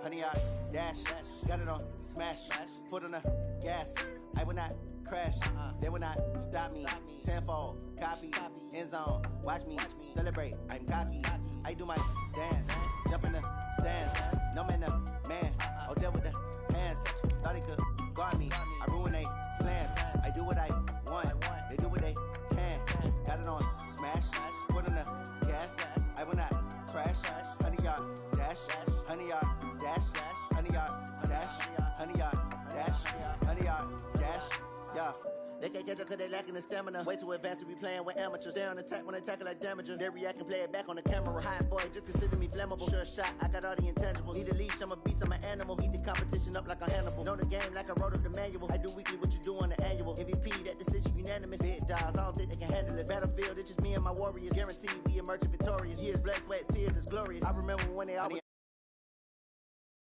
Honey, I dash, got it on smash, foot on the gas. I will not crash, they will not stop me. Tenfold, copy, end zone, watch me celebrate. I'm cocky, I do my dance, jump in the stands. No man, the man, oh there with the hands. Thought he could guard me, I ruin they plans. I do what I want, they do what they can. Got it on smash, foot on the gas. I will not crash, honey, y'all dash, honey, y'all dash, honey, y'all dash, honey, y'all dash, honey, y'all dash, yeah. They can't catch up cause they lacking the stamina. Way too advanced to be playing with amateurs. They on attack when they tackle like damager. They react and play it back on the camera. Hot boy, just consider me flammable. Sure shot, I got all the intangibles. Need a leash, I'm a beast, I'm an animal. Eat the competition up like a Hannibal. Know the game like I wrote up the manual. I do weekly what you do on the annual. MVP, that decision unanimous. Big dogs, I don't think they can handle this. Battlefield, it's just me and my warriors. Guaranteed we emerge victorious. Years, blood, sweat, tears, it's glorious. I remember when they always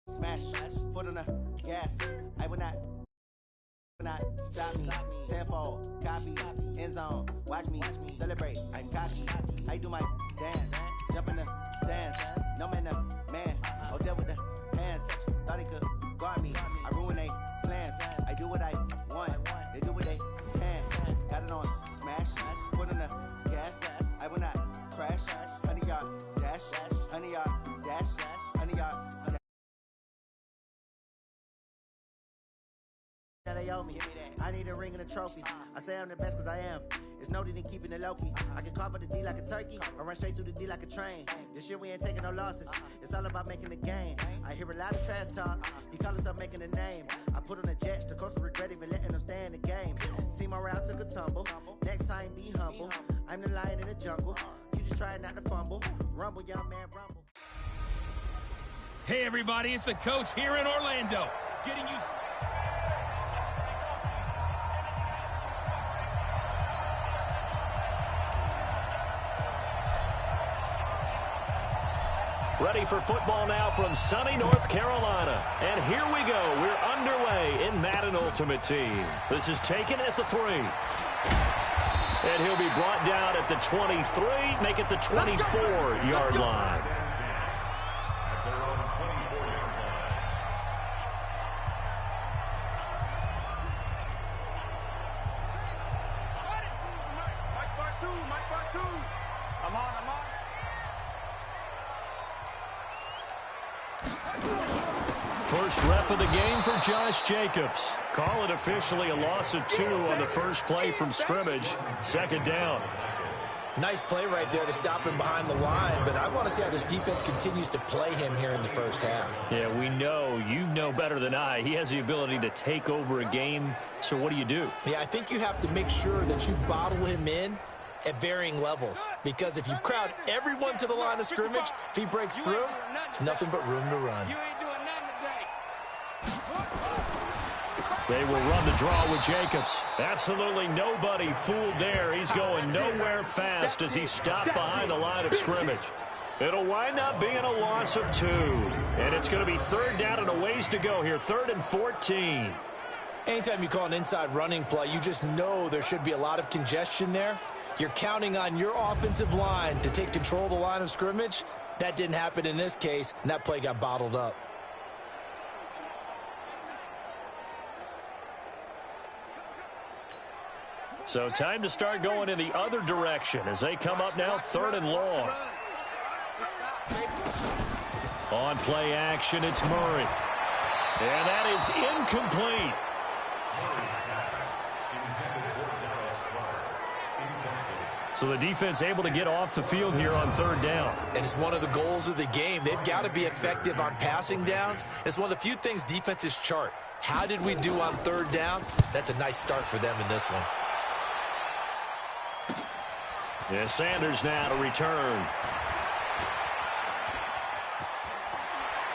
smash, foot on the gas. I will not stop me. Tenfold, copy, end zone, watch me celebrate. I'm cocky, I do my dance, jump in the stands. No man, the man, oh there with the hands. Thought he could guard me, I ruin they plans. I do what I want, they do what they can. Got it on smash, foot on the gas. I will not crash, honey, y'all dash, honey, y'all dash, honey, y'all dash. They owe me. I need a ring and a trophy. I say I'm the best cause I am. It's no need in keeping it low-key. I can carve up the D like a turkey or run straight through the D like a train. This year we ain't taking no losses. It's all about making the game. I hear a lot of trash talk. He call himself making a name. I put on the Jets. The coach will regret even letting them stay in the game. Team morale took a tumble. Next time be humble. I'm the lion in the jungle. You just try not to fumble. Rumble, young man, rumble. Hey everybody, it's the coach here in Orlando. Getting you... Ready for football now from sunny North Carolina. And here we go. We're underway in Madden Ultimate Team. This is taken at the 3. And he'll be brought down at the 23, make it the 24-yard line. First rep of the game for Josh Jacobs. Call it officially a loss of 2 on the first play from scrimmage. Second down. Nice play right there to stop him behind the line, but I want to see how this defense continues to play him here in the first half. Yeah, we know. You know better than I. He has the ability to take over a game, so what do you do? Yeah, I think you have to make sure that you bottle him in at varying levels, because if you crowd everyone to the line of scrimmage, if he breaks through, there's nothing but room to run. They will run the draw with Jacobs. Absolutely nobody fooled there. He's going nowhere fast as he's stopped behind the line of scrimmage. It'll wind up being a loss of 2. And it's going to be third down and a ways to go here. 3rd and 14. Anytime you call an inside running play, you just know there should be a lot of congestion there. You're counting on your offensive line to take control of the line of scrimmage. That didn't happen in this case, and that play got bottled up. So time to start going in the other direction as they come up now 3rd and long. On play action, it's Murray. And that is incomplete. So the defense able to get off the field here on 3rd down. And it's one of the goals of the game. They've got to be effective on passing downs. It's one of the few things defenses chart. How did we do on 3rd down? That's a nice start for them in this one. Yeah, Sanders now to return.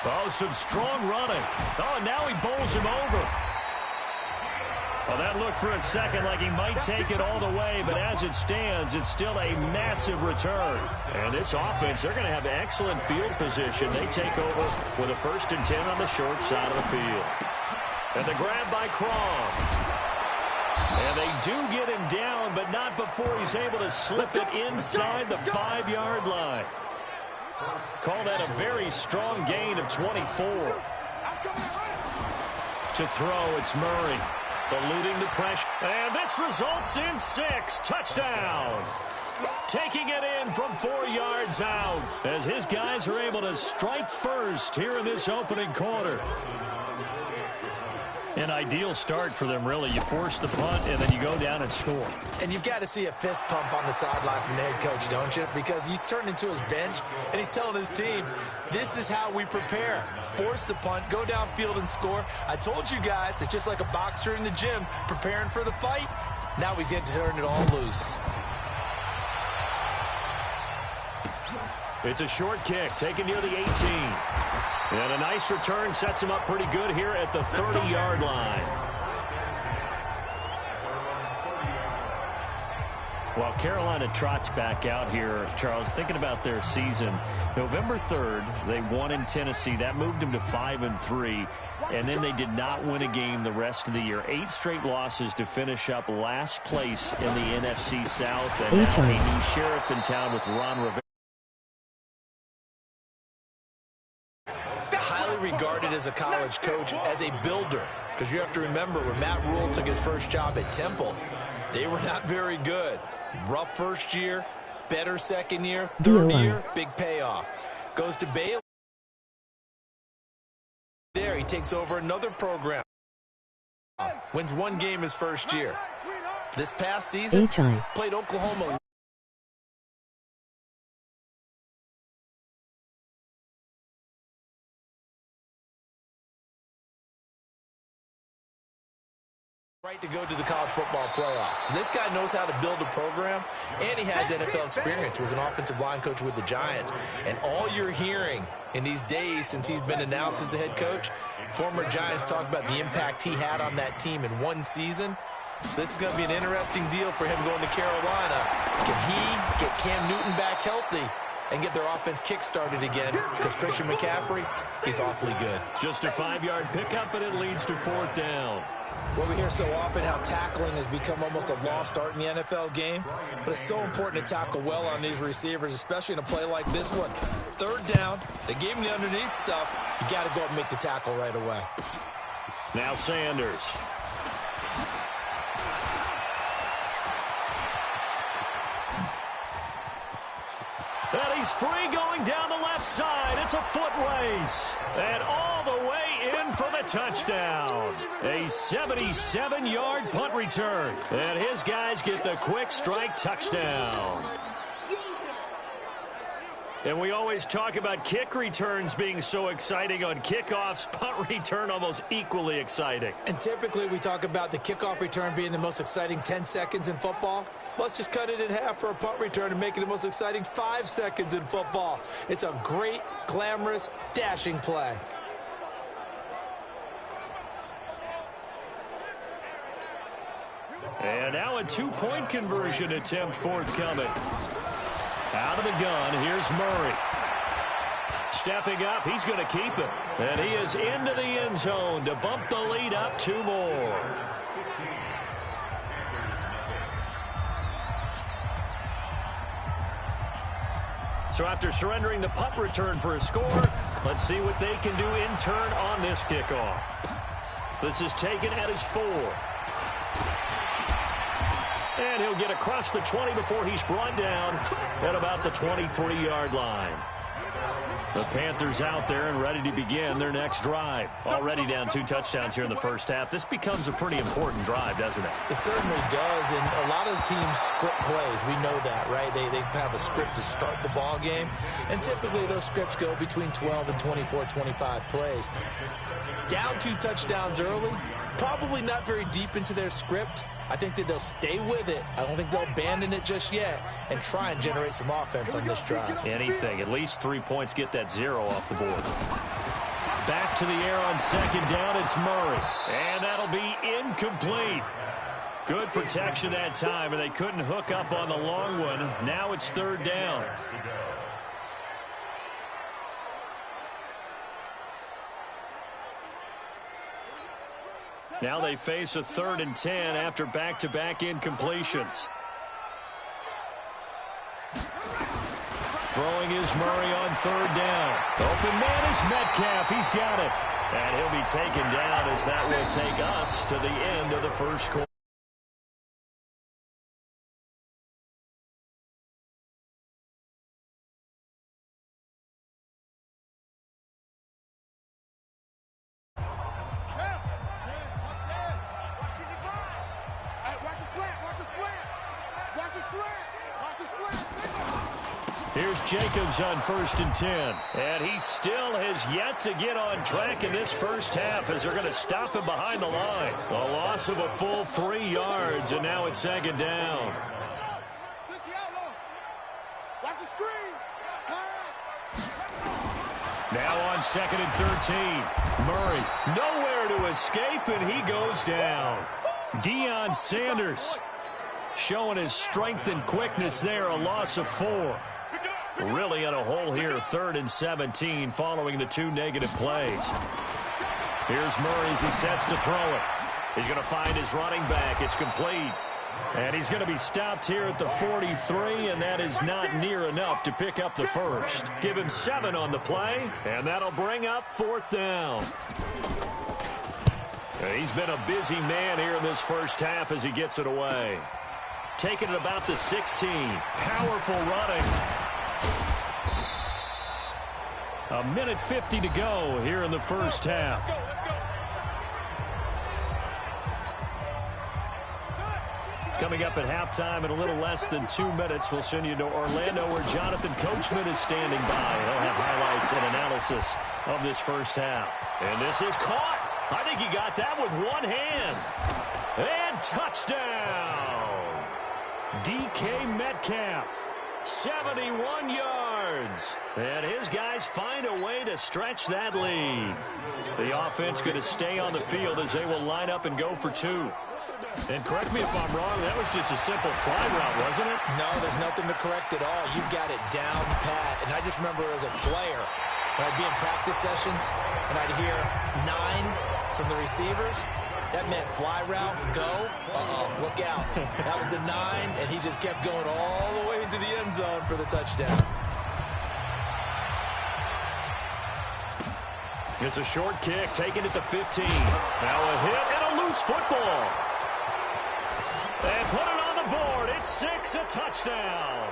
Oh, some strong running. Oh, and now he bowls him over. Well, that looked for a second like he might take it all the way, but as it stands, it's still a massive return. And this offense, they're going to have excellent field position. They take over with a 1st and 10 on the short side of the field. And the grab by Croft. And they do get him down, but not before he's able to slip it inside the 5-yard line. Call that a very strong gain of 24. To throw, it's Murray. Eluding the pressure. And this results in 6. Touchdown. Taking it in from 4 yards out as his guys are able to strike first here in this opening quarter. An ideal start for them, really. You force the punt, and then you go down and score. And you've got to see a fist pump on the sideline from the head coach, don't you? Because he's turned into his bench, and he's telling his team, this is how we prepare. Force the punt, go downfield and score. I told you guys, it's just like a boxer in the gym preparing for the fight. Now we get to turn it all loose. It's a short kick, taken near the 18. And a nice return sets him up pretty good here at the 30-yard line. While Carolina trots back out here, Charles, thinking about their season, November 3rd, they won in Tennessee. That moved them to 5-3. And then they did not win a game the rest of the year. 8 straight losses to finish up last place in the NFC South. And now a new sheriff in town with Ron Rivera. Regarded as a college coach, as a builder, because you have to remember when Matt Rule took his first job at Temple, they were not very good. Rough first year, better second year, third year, big payoff. Goes to Baylor. There, he takes over another program. Wins 1 game his first year. This past season, played Oklahoma. Right to go to the college football playoffs. So this guy knows how to build a program, and he has NFL experience. Was an offensive line coach with the Giants. And all you're hearing in these days since he's been announced as the head coach, former Giants talk about the impact he had on that team in 1 season. So this is going to be an interesting deal for him going to Carolina. Can he get Cam Newton back healthy and get their offense kick-started again? Because Christian McCaffrey is awfully good. Just a 5-yard pickup, but it leads to 4th down. Well, we hear so often how tackling has become almost a lost art in the NFL game, but it's so important to tackle well on these receivers, especially in a play like this one. 3rd down, they gave him the underneath stuff. You got to go up and make the tackle right away. Now Sanders. And he's free going down the left side. It's a foot race. And all the way in for the touchdown. A 77-yard punt return. And his guys get the quick strike touchdown. And we always talk about kick returns being so exciting on kickoffs. Punt return almost equally exciting. And typically we talk about the kickoff return being the most exciting 10 seconds in football. Let's just cut it in half for a punt return and make it the most exciting 5 seconds in football. It's a great, glamorous, dashing play. And now a 2-point conversion attempt forthcoming. Out of the gun, here's Murray. Stepping up, he's going to keep it. And he is into the end zone to bump the lead up 2 more. So after surrendering the punt return for a score, let's see what they can do in turn on this kickoff. This is taken at his 4. And he'll get across the 20 before he's brought down at about the 23-yard line. The Panthers out there and ready to begin their next drive. Already down 2 touchdowns here in the first half. This becomes a pretty important drive, doesn't it? It certainly does, and a lot of the teams script plays. We know that, right? They have a script to start the ball game, and typically those scripts go between 12 and 24, 25 plays. Down 2 touchdowns early, probably not very deep into their script. I think that they'll stay with it. I don't think they'll abandon it just yet and try and generate some offense on this drive. Anything. At least 3 points, get that 0 off the board. Back to the air on 2nd down. It's Murray. And that'll be incomplete. Good protection that time, and they couldn't hook up on the long one. Now it's 3rd down. Now they face a 3rd and 10 after back-to-back incompletions. Throwing is Murray on 3rd down. Open man is Metcalf. He's got it. And he'll be taken down as that will take us to the end of the first quarter. Here's Jacobs on 1st and 10. And he still has yet to get on track in this first half as they're going to stop him behind the line. A loss of a full 3 yards, and now it's 2nd down. Now on 2nd and 13. Murray nowhere to escape, and he goes down. Deion Sanders showing his strength and quickness there, a loss of 4. Really in a hole here, 3rd and 17 following the 2 negative plays. Here's Murray as he sets to throw it. He's going to find his running back. It's complete. And he's going to be stopped here at the 43, and that is not near enough to pick up the first. Give him 7 on the play, and that'll bring up 4th down. He's been a busy man here in this first half as he gets it away. Taking it about the 16. Powerful running. 1:50 to go here in the first half. Coming up at halftime in a little less than 2 minutes, we'll send you to Orlando where Jonathan Coachman is standing by. He'll have highlights and analysis of this first half. And this is caught. I think he got that with one hand. And touchdown. DK Metcalf. 71 yards. And his guys find a way to stretch that lead. The offense going to stay on the field as they will line up and go for 2. And correct me if I'm wrong, that was just a simple fly route, wasn't it? No, there's nothing to correct at all. You've got it down pat. And I just remember as a player, when I'd be in practice sessions and I'd hear 9 from the receivers, that meant fly route, go, look out. That was the 9, and he just kept going all the way into the end zone for the touchdown. It's a short kick, taken at the 15. Now a hit and a loose football. And put it on the board. It's 6, a touchdown.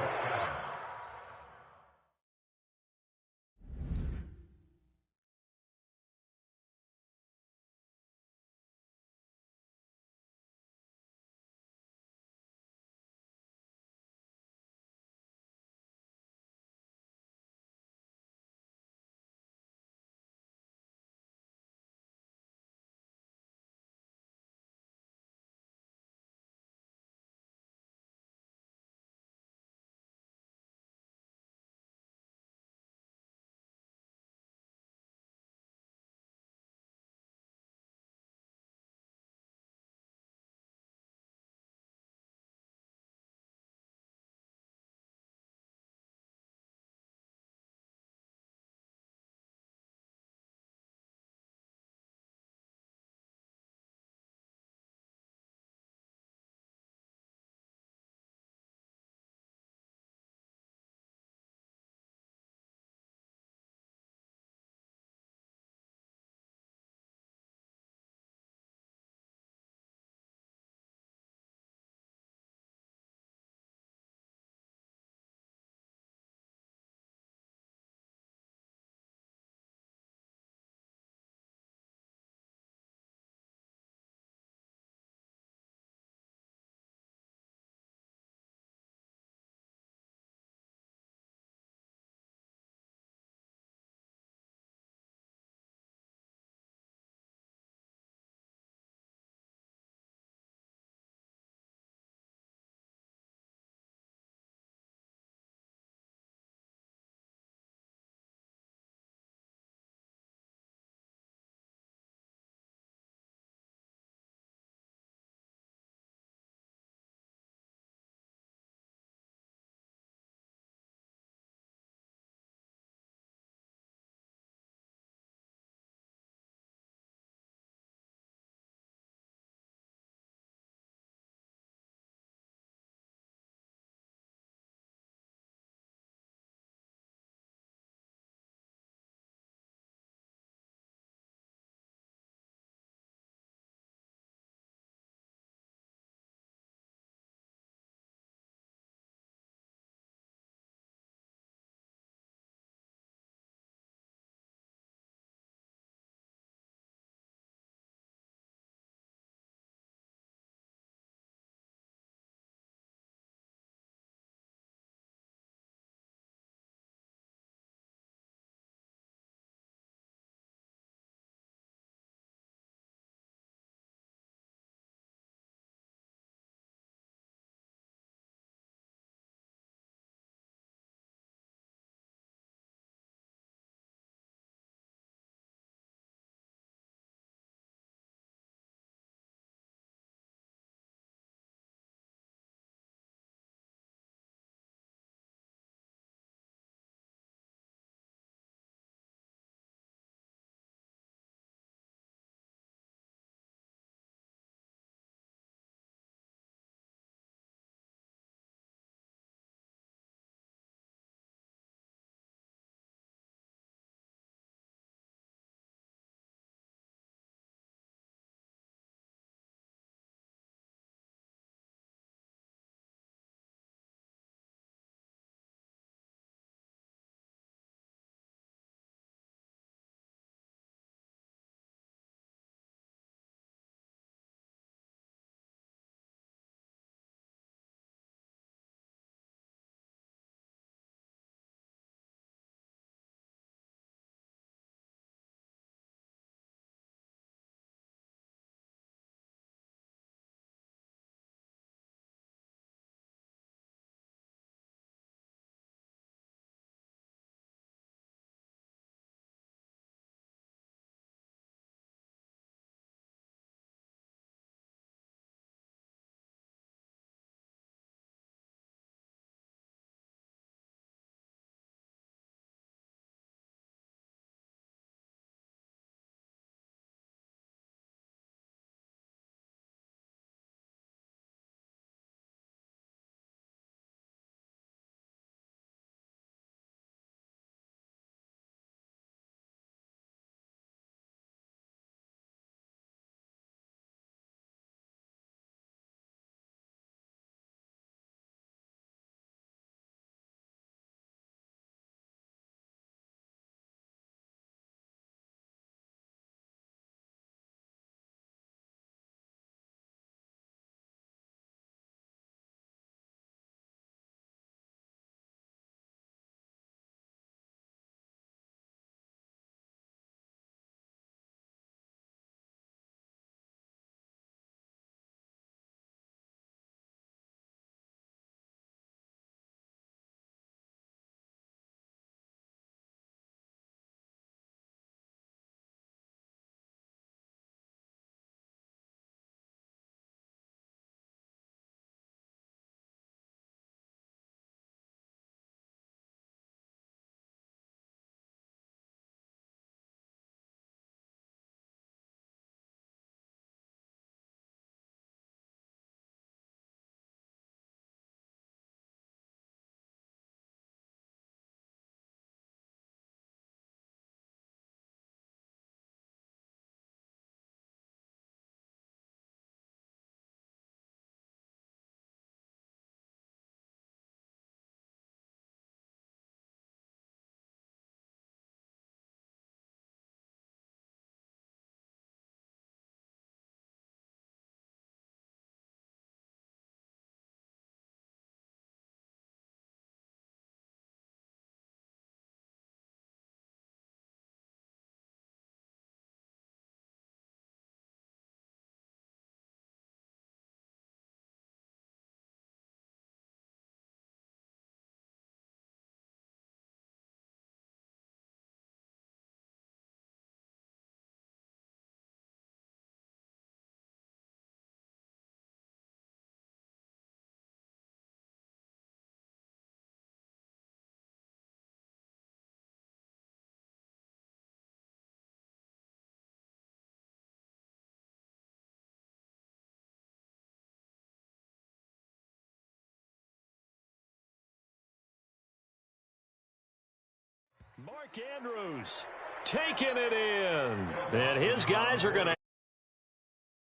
Mark Andrews taking it in. And his guys are going to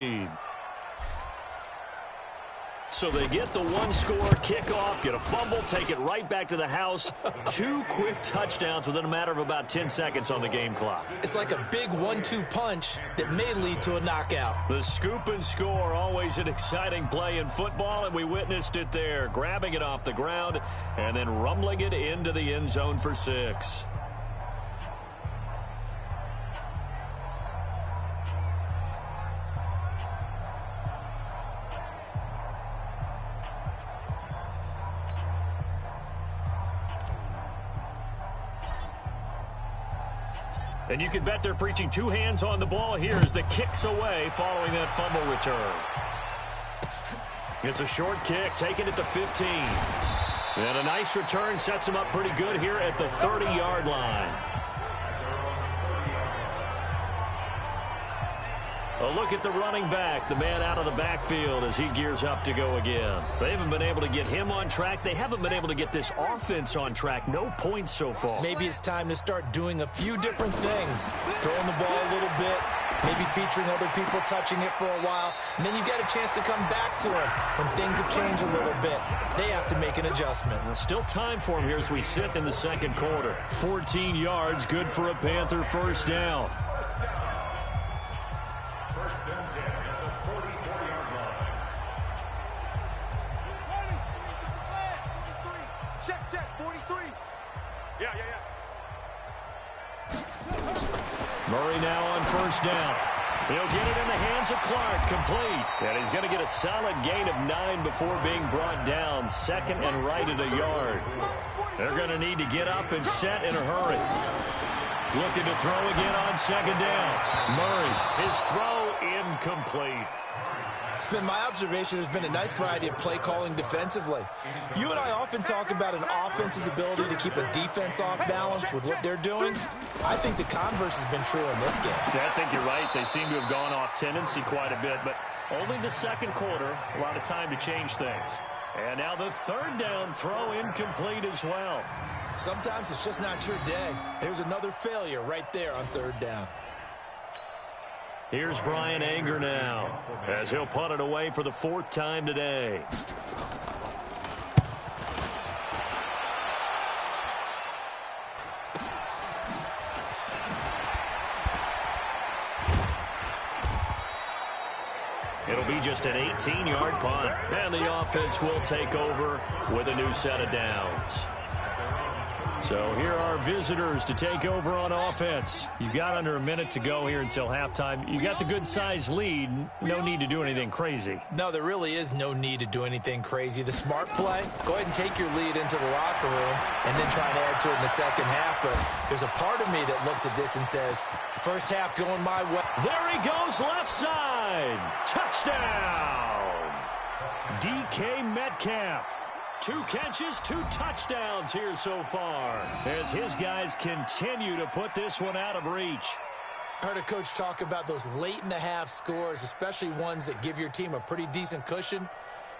lead. So they get the one-score kickoff, get a fumble, take it right back to the house. 2 quick touchdowns within a matter of about 10 seconds on the game clock. It's like a big 1-2 punch that may lead to a knockout. The scoop and score, always an exciting play in football, and we witnessed it there, grabbing it off the ground and then rumbling it into the end zone for 6. And you can bet they're preaching 2 hands on the ball here as the kick's away following that fumble return. It's a short kick, taking it to 15. And a nice return sets him up pretty good here at the 30-yard line. A look at the running back, the man out of the backfield as he gears up to go again. They haven't been able to get him on track. They haven't been able to get this offense on track. No points so far. Maybe it's time to start doing a few different things. Throwing the ball a little bit, maybe featuring other people touching it for a while, and then you've got a chance to come back to him when things have changed a little bit. They have to make an adjustment. Well, still time for him here as we sit in the second quarter. 14 yards, good for a Panther first down. Check, 43. Yeah. Murray now on first down. He'll get it in the hands of Clark, complete. And he's going to get a solid gain of 9 before being brought down. Second and right at a yard. They're going to need to get up and set in a hurry. Looking to throw again on second down. Murray, his throw incomplete. It's been my observation there's been a nice variety of play calling defensively. You and I often talk about an offense's ability to keep a defense off balance with what they're doing. I think the converse has been true in this game. Yeah, I think you're right. They seem to have gone off tendency quite a bit, but only the second quarter, a lot of time to change things. And now the third down throw incomplete as well. Sometimes it's just not your day. There's another failure right there on third down. Here's Brian Anger now as he'll punt it away for the 4th time today. It'll be just an 18-yard punt, and the offense will take over with a new set of downs. So here are visitors to take over on offense. You've got under a minute to go here until halftime. You got the good-sized lead. No need to do anything crazy. No, there really is no need to do anything crazy. The smart play, go ahead and take your lead into the locker room and then try and add to it in the second half. But there's a part of me that looks at this and says, first half going my way. There he goes, left side. Touchdown. DK Metcalf. 2 catches, 2 touchdowns here so far as his guys continue to put this one out of reach. I heard a coach talk about those late-in-the-half scores, especially ones that give your team a pretty decent cushion.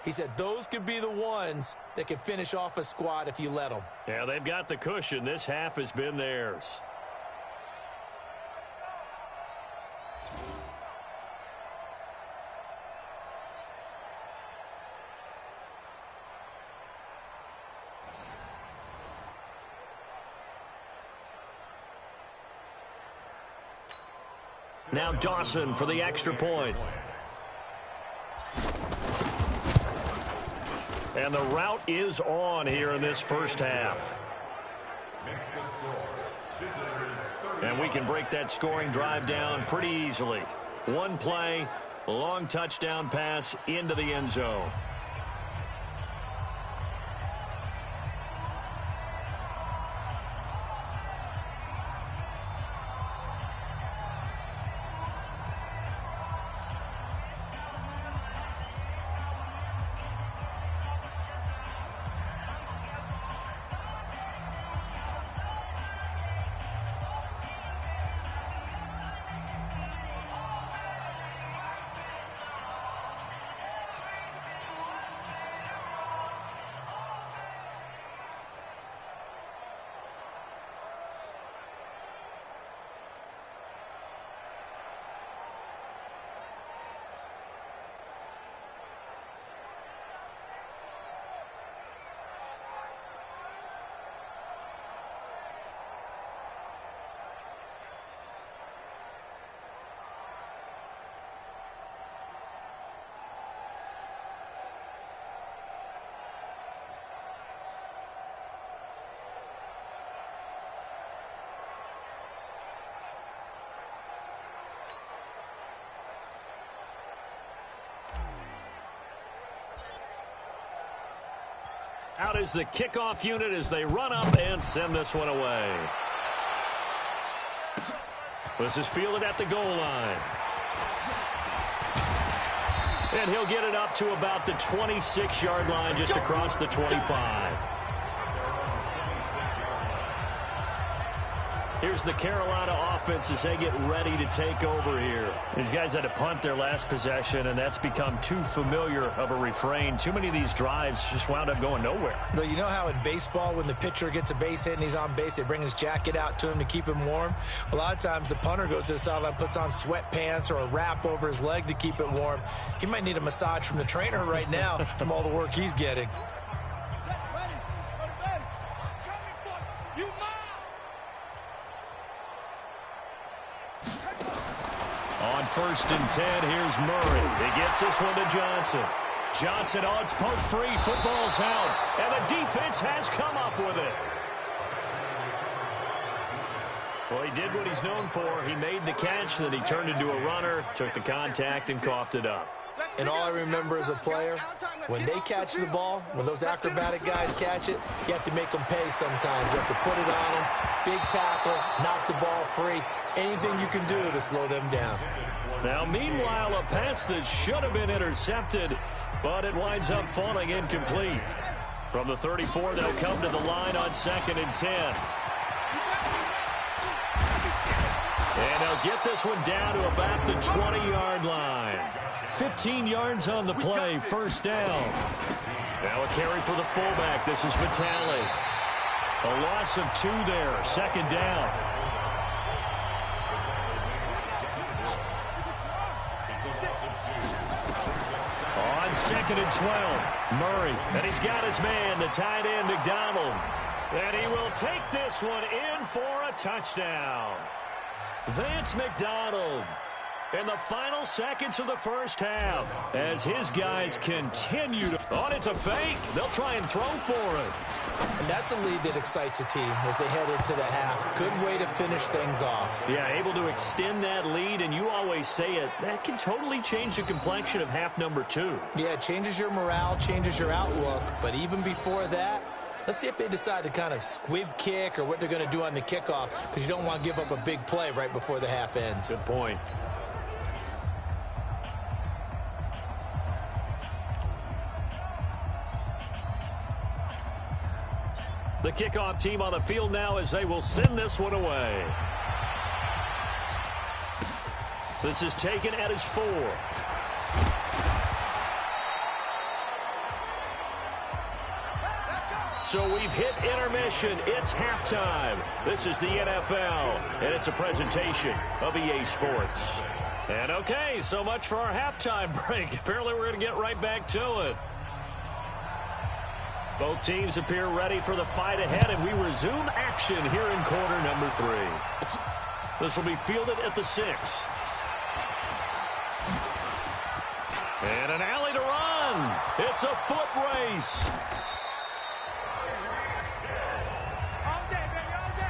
He said those could be the ones that can finish off a squad if you let them. Yeah, they've got the cushion. This half has been theirs. Now Dawson for the extra point. And the route is on here in this first half. And we can break that scoring drive down pretty easily. One play, long touchdown pass into the end zone. Out is the kickoff unit as they run up and send this one away. This is fielded at the goal line. And he'll get it up to about the 26-yard line, just across the 25. Here's the Carolina offense as they get ready to take over here. These guys had to punt their last possession, and that's become too familiar of a refrain. Too many of these drives just wound up going nowhere. Well, you know how in baseball, when the pitcher gets a base hit and he's on base, they bring his jacket out to him to keep him warm? A lot of times the punter goes to the sideline, puts on sweatpants or a wrap over his leg to keep it warm. He might need a massage from the trainer right now from all the work he's getting. On 1st and 10, here's Murray. He gets this one to Johnson. Johnson, oh, it's poked free. Football's out. And the defense has come up with it. Well, he did what he's known for. He made the catch, then he turned into a runner, took the contact, and coughed it up. And all I remember as a player, when they catch the ball, when those acrobatic guys catch it, you have to make them pay sometimes. You have to put it on them, big tackle, knock the ball free. Anything you can do to slow them down. Now, meanwhile, a pass that should have been intercepted, but it winds up falling incomplete. From the 34, they'll come to the line on 2nd and 10. And they'll get this one down to about the 20-yard line. 15 yards on the play, 1st down. Now a carry for the fullback. This is Vitale. A loss of 2 there, 2nd down. On 2nd and 12, Murray. And he's got his man, the tight end, McDonald. And he will take this one in for a touchdown. Vance McDonald in the final seconds of the 1st half as his guys continue to... Oh, it's a fake. They'll try and throw for it. And that's a lead that excites a team as they head into the half. Good way to finish things off. Yeah, able to extend that lead, and you always say it, that can totally change the complexion of half number 2. Yeah, it changes your morale, changes your outlook, but even before that, let's see if they decide to kind of squib kick or what they're going to do on the kickoff, because you don't want to give up a big play right before the half ends. Good point. The kickoff team on the field now as they will send this one away. This is taken at his 4. So we've hit intermission. It's halftime. This is the NFL, and it's a presentation of EA Sports. And okay, so much for our halftime break. Apparently we're going to get right back to it. Both teams appear ready for the fight ahead, and we resume action here in quarter number 3. This will be fielded at the 6. And an alley to run. It's a foot race.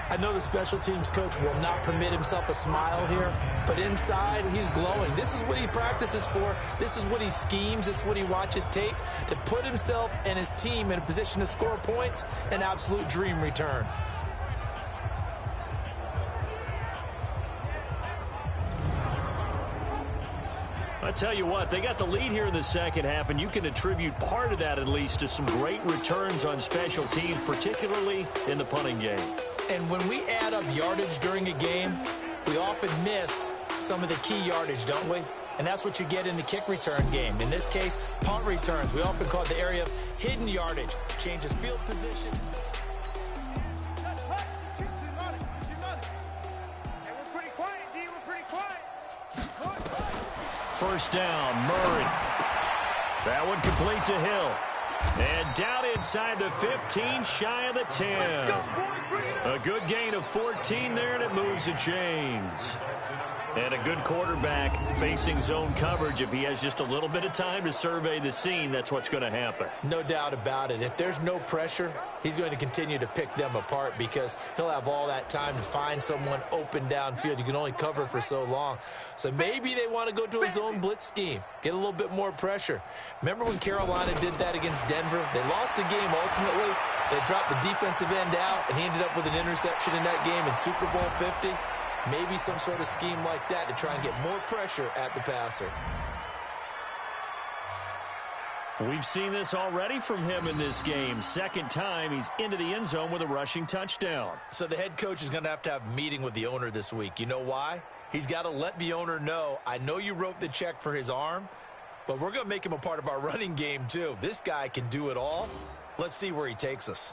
I know the special teams coach will not permit himself a smile here, but inside, he's glowing. This is what he practices for. This is what he schemes. This is what he watches tape to put himself and his team in a position to score points. An absolute dream return. I tell you what, they got the lead here in the 2nd half, and you can attribute part of that at least to some great returns on special teams, particularly in the punting game. And when we add up yardage during a game, we often miss some of the key yardage, don't we? And that's what you get in the kick return game. In this case, punt returns. We often call it the area of hidden yardage. Changes field position. First down, Murray. That one complete to Hill. And down inside the 15, shy of the 10. A good gain of 14 there, and it moves the chains. And a good quarterback facing zone coverage, if he has just a little bit of time to survey the scene, that's what's going to happen. No doubt about it. If there's no pressure, he's going to continue to pick them apart because he'll have all that time to find someone open downfield. You can only cover for so long. So maybe they want to go to a zone blitz scheme, get a little bit more pressure. Remember when Carolina did that against Denver? They lost the game ultimately. They dropped the defensive end out, and he ended up with an interception in that game in Super Bowl 50. Maybe some sort of scheme like that to try and get more pressure at the passer. We've seen this already from him in this game. Second time he's into the end zone with a rushing touchdown. So the head coach is going to have a meeting with the owner this week. You know why? He's got to let the owner know, I know you wrote the check for his arm, but we're going to make him a part of our running game too. This guy can do it all. Let's see where he takes us.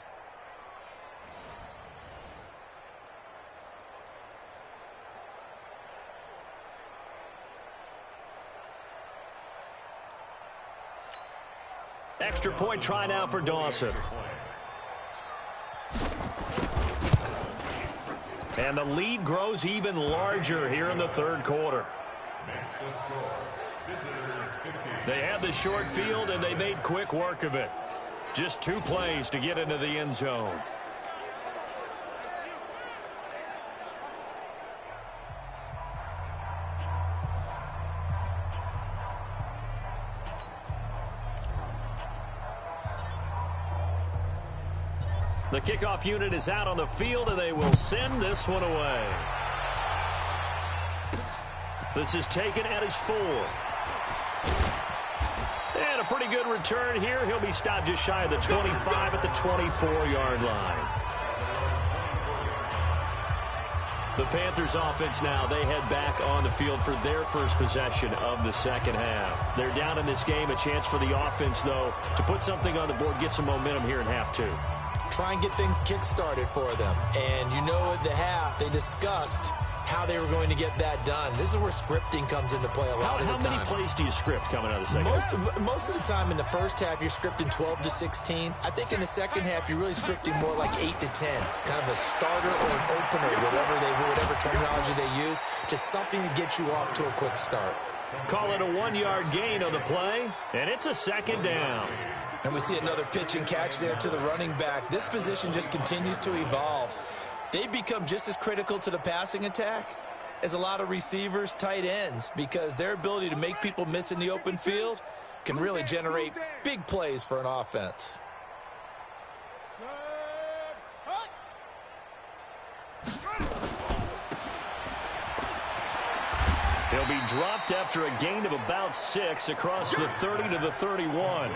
Extra point try now for Dawson. And the lead grows even larger here in the third quarter. They had the short field, and they made quick work of it. Just 2 plays to get into the end zone. The kickoff unit is out on the field, and they will send this one away. This is taken at his 4. And a pretty good return here. He'll be stopped just shy of the 25 at the 24-yard line. The Panthers offense now, they head back on the field for their first possession of the second half. They're down in this game. A chance for the offense, though, to put something on the board, get some momentum here in half 2. Try and get things kick-started for them. And you know at the half, they discussed how they were going to get that done. This is where scripting comes into play a lot of the time. How many plays do you script coming out of the second half? Most of the time in the first half, you're scripting 12 to 16. I think in the second half, you're really scripting more like 8 to 10. Kind of a starter or an opener, whatever terminology they use. Just something to get you off to a quick start. Call it a 1-yard gain on the play, and it's a second down. And we see another pitch and catch there to the running back. This position just continues to evolve. They become just as critical to the passing attack as a lot of receivers, tight ends, because their ability to make people miss in the open field can really generate big plays for an offense. He'll be dropped after a gain of about 6 across the 30 to the 31.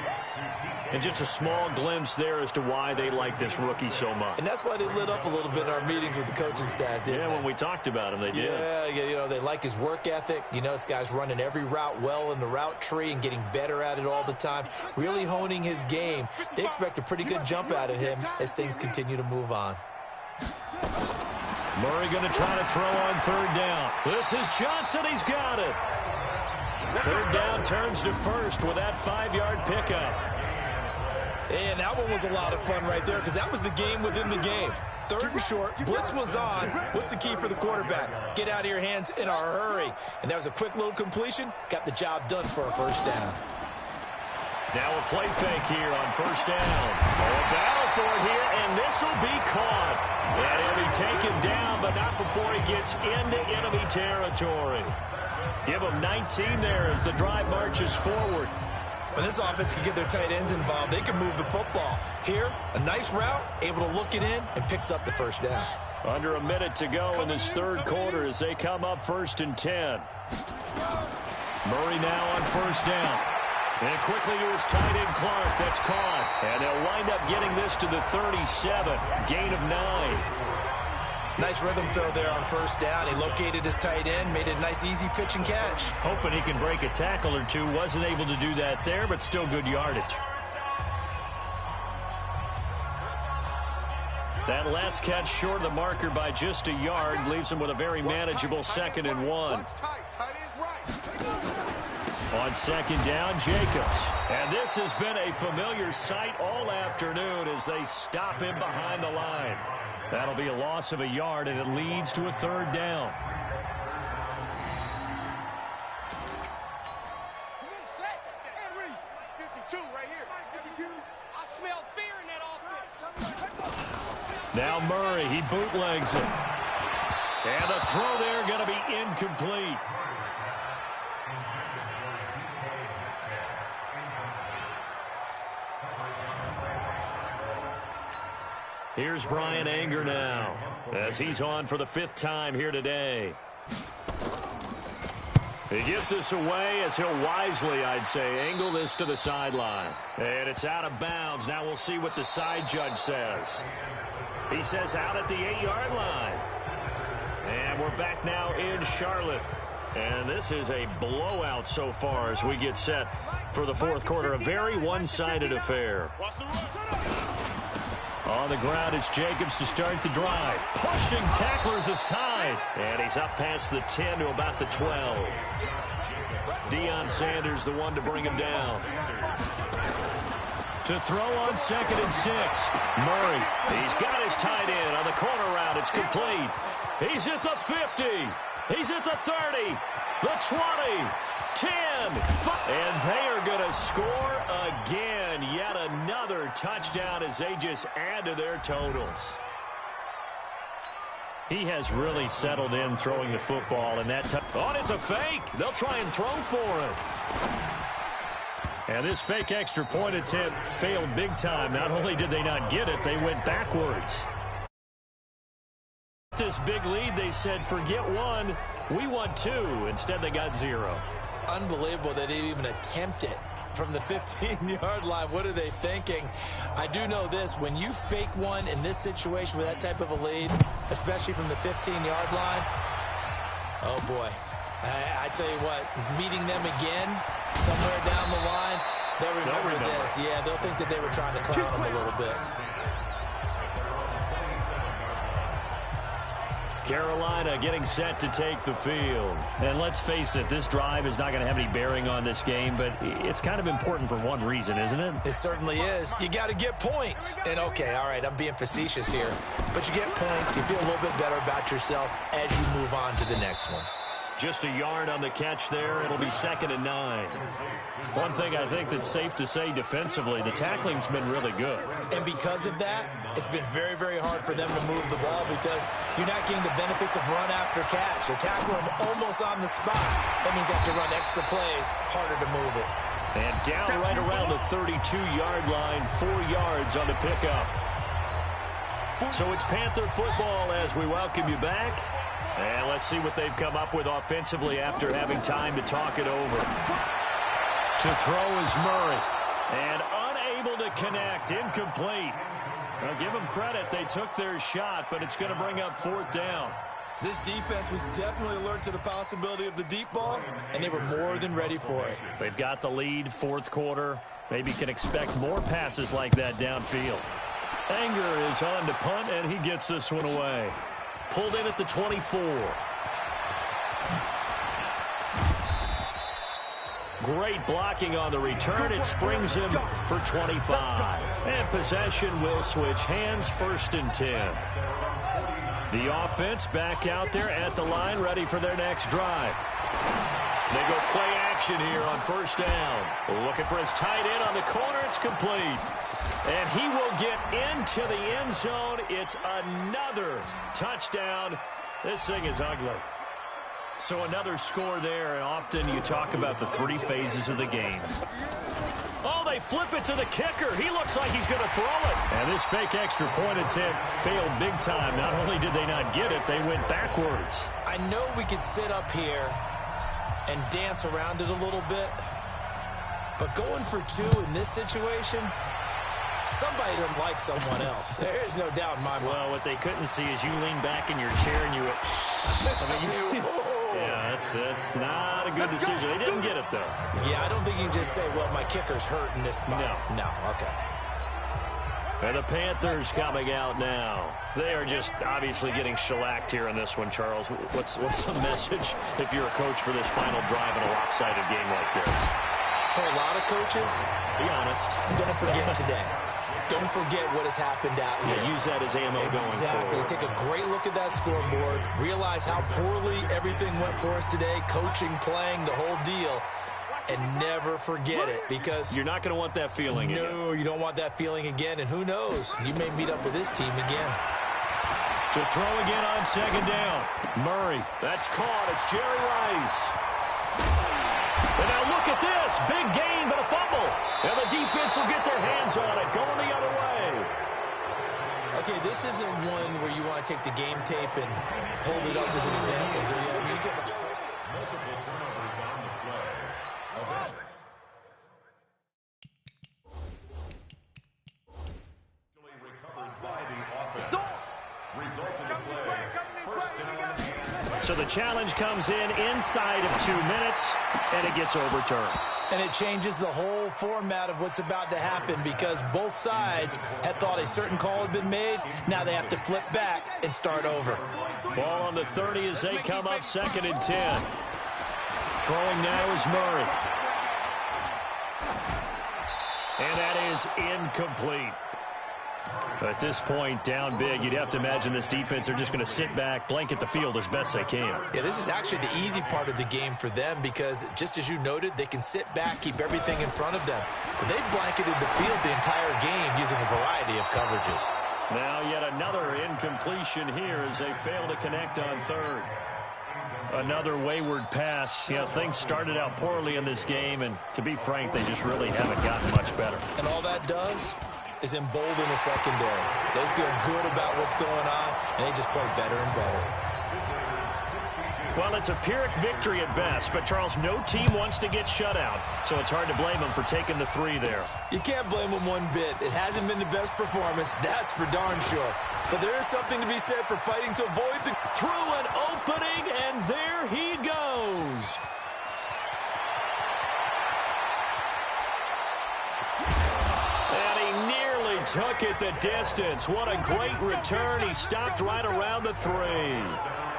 And just a small glimpse there as to why they like this rookie so much. And that's why they lit up a little bit in our meetings with the coaching staff, didn't they? Yeah, when we talked about him, they did. Yeah, they like his work ethic. You know, this guy's running every route well in the route tree and getting better at it all the time, really honing his game. They expect a pretty good jump out of him as things continue to move on. Murray going to try to throw on third down. This is Johnson. He's got it. Third down turns to first with that 5-yard pickup. And that one was a lot of fun right there because that was the game within the game. Third and short, blitz was on. What's the key for the quarterback? Get out of your hands in a hurry. And that was a quick little completion. Got the job done for a first down. Now a play fake here on first down. A battle for it here, and this will be caught. And he'll be taken down, but not before he gets into enemy territory. Give him 19 there as the drive marches forward. When this offense can get their tight ends involved, they can move the football. Here, a nice route, able to look it in, and picks up the first down. Under a minute to go in this third quarter as they come up 1st and 10. Murray now on first down. And quickly to his tight end, Clark. That's caught. And they'll wind up getting this to the 37. Gain of 9. Nice rhythm throw there on first down. He located his tight end, made it a nice easy pitch and catch. Hoping he can break a tackle or two. Wasn't able to do that there, but still good yardage. That last catch short of the marker by just a yard leaves him with a very manageable 2nd and 1. On second down, Jacobs. And this has been a familiar sight all afternoon as they stop him behind the line. That'll be a loss of a yard, and it leads to a third down. smell fear in that offense. Now Murray, he bootlegs it. And the throw there going to be incomplete. Here's Brian Anger now, as he's on for the 5th time here today. He gets this away as he'll wisely, I'd say, angle this to the sideline. And it's out of bounds. Now we'll see what the side judge says. He says out at the 8-yard line. And we're back now in Charlotte. And this is a blowout so far as we get set for the 4th quarter. A very one-sided affair. On the ground, it's Jacobs to start the drive. Pushing tacklers aside. And he's up past the 10 to about the 12. Deion Sanders, the one to bring him down. To throw on 2nd and 6. Murray, he's got his tight end on the corner route. It's complete. He's at the 50. He's at the 30. The 20. 10. 5. And they are going to score again. Yet another touchdown as they just add to their totals. He has really settled in throwing the football. And that oh, it's a fake. They'll try and throw for it. And this fake extra point attempt failed big time. Not only did they not get it, they went backwards. This big lead, they said, forget 1. We want 2. Instead, they got 0. Unbelievable they didn't even attempt it from the 15-yard line. What are they thinking? I do know this. When you fake one in this situation with that type of a lead, especially from the 15-yard line, oh, boy. I tell you what, meeting them again somewhere down the line, they'll remember this. Yeah, they'll think that they were trying to clown them a little bit. Carolina getting set to take the field. And let's face it, this drive is not going to have any bearing on this game, but it's kind of important for one reason, isn't it? It certainly is. You got to get points. And, okay, all right, I'm being facetious here. But you get points, you feel a little bit better about yourself as you move on to the next one. Just a yard on the catch there. It'll be 2nd and 9. One thing I think that's safe to say defensively, the tackling's been really good. And because of that, it's been very, very hard for them to move the ball because you're not getting the benefits of run after catch. You're tackling them almost on the spot. That means you have to run extra plays, harder to move it. And down right around the 32-yard line, 4 yards on the pickup. So it's Panther football as we welcome you back. And let's see what they've come up with offensively after having time to talk it over. To throw is Murray. And unable to connect. Incomplete. Well, give them credit. They took their shot, but it's going to bring up 4th down. This defense was definitely alert to the possibility of the deep ball, and they were more than ready for it. They've got the lead, 4th quarter. Maybe can expect more passes like that downfield. Anger is on to punt, and he gets this one away. Pulled in at the 24. Great blocking on the return. It springs him for 25. And possession will switch hands, 1st and 10. The offense back out there at the line, ready for their next drive. They go play action here on 1st down. Looking for his tight end on the corner. It's complete. And he will get into the end zone. It's another touchdown. This thing is ugly. So another score there, and often you talk about the 3 phases of the game. Oh, they flip it to the kicker. He looks like he's going to throw it. And this fake extra point attempt failed big time. Not only did they not get it, they went backwards. I know we could sit up here and dance around it a little bit, but going for 2 in this situation, somebody didn't like someone else. There's no doubt in my mind. Well, what they couldn't see is you lean back in your chair and you went, yeah, that's not a good decision. They didn't get it, though. Yeah, I don't think you can just say, well, my kicker's hurt in this spot. No, okay. And the Panthers coming out now. They are just obviously getting shellacked here in this one, Charles. What's the message if you're a coach for this final drive in a lopsided game like this? For a lot of coaches, be honest, don't forget today. Don't forget what has happened out here. Yeah, use that as ammo going forward. Take a great look at that scoreboard. Realize how poorly everything went for us today. Coaching, playing, the whole deal. and never forget it, because you're not going to want that feeling again. No, you don't want that feeling again, and who knows, you may meet up with this team again. To throw again on second down. Murray, that's caught. It's Jerry Rice. And now look at this. Big gain, but a fumble. And the defense will get their hands on it, going the other way. Okay, this isn't one where you want to take the game tape and hold it up as an example. You talk about the first multiple turnovers on the play. Recovered by the offense. Result of the play. First down. So the challenge comes in inside of 2 minutes, and it gets overturned. And it changes the whole format of what's about to happen, because both sides had thought a certain call had been made. Now they have to flip back and start over. Ball on the 30 as they come up 2nd and 10. Throwing now is Murray. And that is incomplete. At this point, down big, you'd have to imagine this defense are just going to sit back, blanket the field as best they can. Yeah, this is actually the easy part of the game for them, because just as you noted, they can sit back, keep everything in front of them. But they've blanketed the field the entire game using a variety of coverages. Now yet another incompletion here as they fail to connect on 3rd. Another wayward pass. You know, things started out poorly in this game, and to be frank, they just really haven't gotten much better. And all that does is embolden the secondary. They feel good about what's going on, and they just play better and better. Well, it's a Pyrrhic victory at best, but, Charles, no team wants to get shut out, so it's hard to blame them for taking the 3 there. You can't blame them one bit. It hasn't been the best performance, that's for darn sure. But there is something to be said for fighting to avoid the... Through an opening, and there he goes. Took it the distance. What a great return. He stopped right around the 3.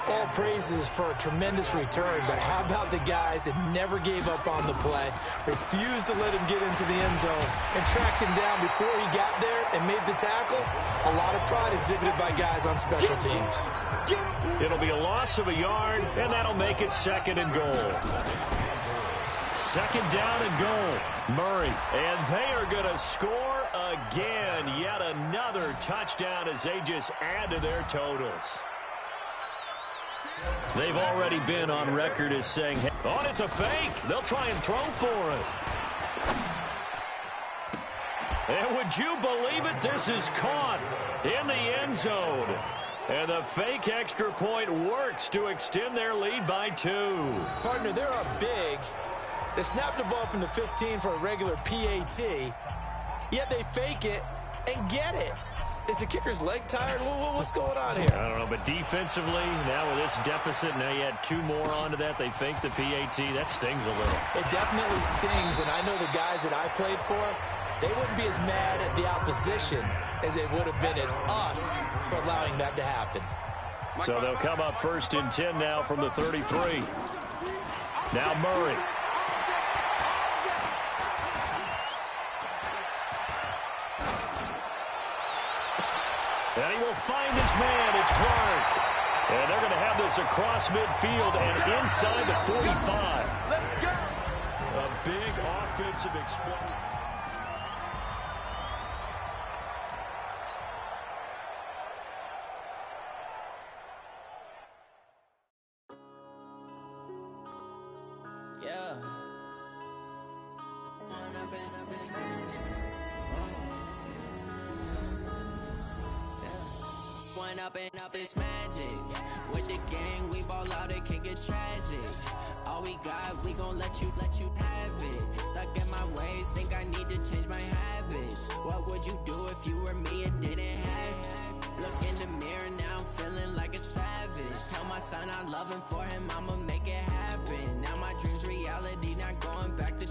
All praises for a tremendous return, but how about the guys that never gave up on the play, refused to let him get into the end zone, and tracked him down before he got there and made the tackle? A lot of pride exhibited by guys on special teams. It'll be a loss of a yard, and that'll make it 2nd and goal. 2nd down and goal. Murray, and they are going to score again. Yet another touchdown as they just add to their totals. They've already been on record as saying, hey, oh, it's a fake. They'll try and throw for it. And would you believe it? This is caught in the end zone. And the fake extra point works to extend their lead by 2. Partner, they're up big. They snap the ball from the 15 for a regular PAT, yet they fake it and get it. Is the kicker's leg tired? What's going on here? I don't know, but defensively, now with this deficit, now you add 2 more onto that. They fake the PAT. That stings a little. It definitely stings, and I know the guys that I played for, they wouldn't be as mad at the opposition as they would have been at us for allowing that to happen. So they'll come up 1st and 10 now from the 33. Now Murray. And he will find his man. It's Clark. And they're going to have this across midfield and inside the 45. Let's go. A big offensive explosion. Yeah. One up and up is magic. With the gang, we ball out, it can get tragic. All we got, we gon' let you have it. Stuck in my ways, think I need to change my habits. What would you do if you were me and didn't have it? Look in the mirror, now I'm feeling like a savage. Tell my son I love him, for him I'ma make it happen. Now my dream's reality, not going back to.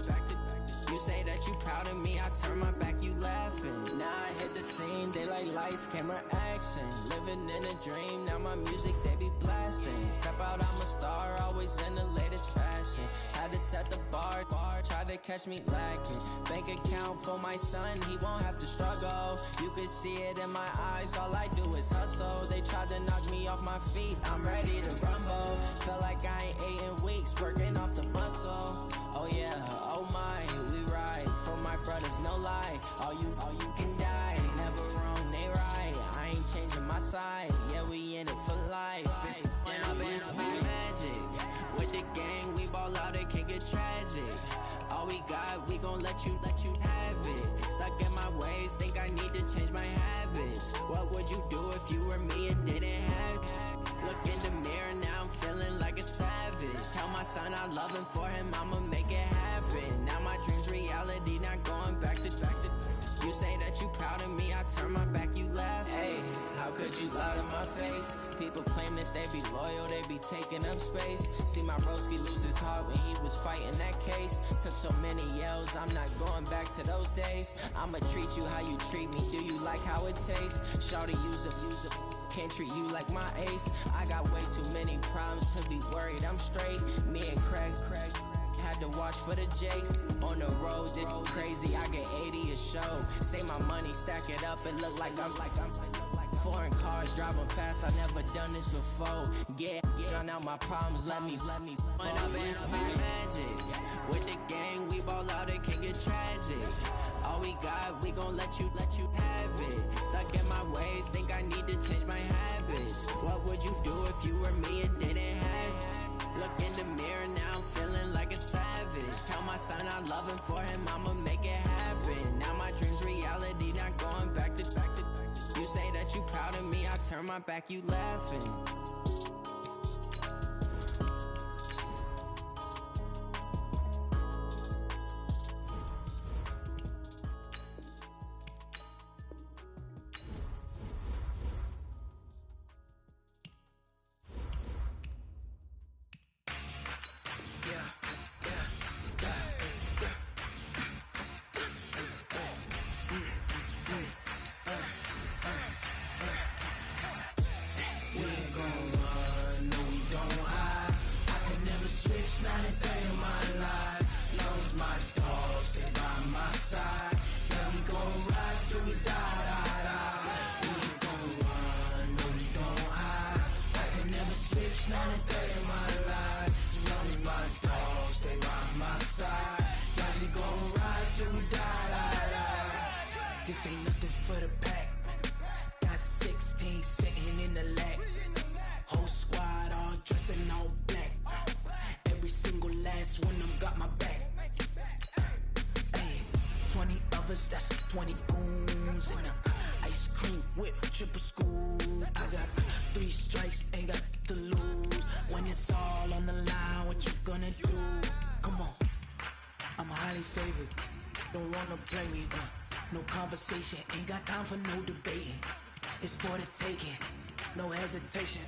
You say that you proud of me, I turn my back, you laughing. Now I hit the scene, daylight lights, camera action. Living in a dream, now my music, they be blasting. Step out, I'm a star, always in the latest fashion. Had to set the bar, try to catch me lacking. Bank account for my son, he won't have to struggle. You can see it in my eyes, all I do is hustle. They tried to knock me off my feet, I'm ready to rumble. Feel like I ain't ate in weeks, working off the muscle. Oh yeah, oh my, we ride for my brothers, no lie. All you can die, never wrong, they right. I ain't changing my side, yeah, we in it for life. When I've been magic, with the gang, we ball out, it can get tragic. All we got, we gon' let you have it. Stuck in my ways, think I need to change my habits. What would you do if you were me and didn't have it? Look in the mirror, now I'm feeling like a savage. Tell my son I love him, for him I'ma make it happen. Now my dream's reality, not going back to. You say that you proud of me, I turn my back, you laugh. Hey, how could you lie to my face? People claim that they be loyal, they be taking up space. See my broski lose his heart when he was fighting that case. Took so many yells, I'm not going back to those days. I'ma treat you how you treat me, do you like how it tastes? Shawty, use a can't treat you like my ace. I got way too many problems to be worried, I'm straight. Me and Craig had to watch for the Jakes. On the road, did crazy, I get 80 a show. Say my money, stack it up, it look like I'm foreign cars, driving fast, I never done this before. Get drown out my problems, let me When I've been magic, with the gang, we ball out, it can get tragic. All we got, we gon' let you have it. Stuck in my ways, think I need to change my habits. What would you do if you were me and didn't have it? Look in the mirror, now I'm feeling like a savage. Tell my son I love him, for him I'ma make it happen. Now my dream's reality, not going back to. You say that you proud of me, I turn my back, you laughing. This ain't nothing for the pack. Got 16 sitting in the lap. Whole squad all dressing all black. Every single last one of them got my back. Hey, 20 of us, that's 20 goons. And ice cream whip, triple scoop. I got 3 strikes, ain't got to lose. When it's all on the line, what you gonna do? Come on, I'm highly favored. Don't wanna play me, no conversation, ain't got time for no debating. It's for the taking, no hesitation.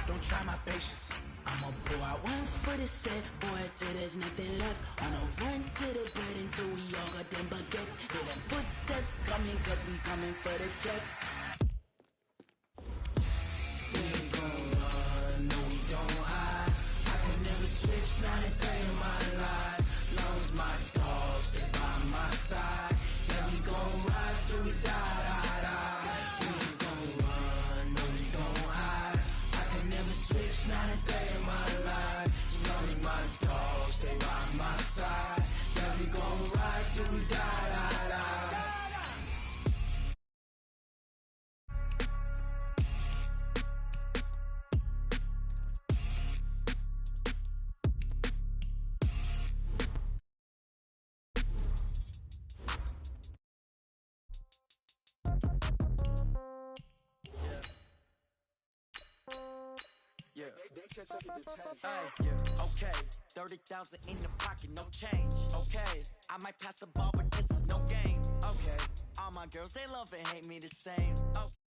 Don't try my patience. I'ma pour out one for the set, boy, till there's nothing left. On a run to the bed until we all got them baguettes. Hear them footsteps coming, cause we coming for the check. We ain't gon' run, no we don't hide. I can never switch, not a day in my life. Long as my dogs, they by my side. Yeah, we gon' ride till we die. We ain't gon' run, no we don't hide. I can never switch, not a day in my life. As long as my dogs, stay by my side. Yeah, we gon' ride till we die. Yeah. Yeah. Okay. 30,000 in the pocket, no change. Okay. I might pass the ball, but this is no game. Okay. All my girls, they love and hate me the same. Okay.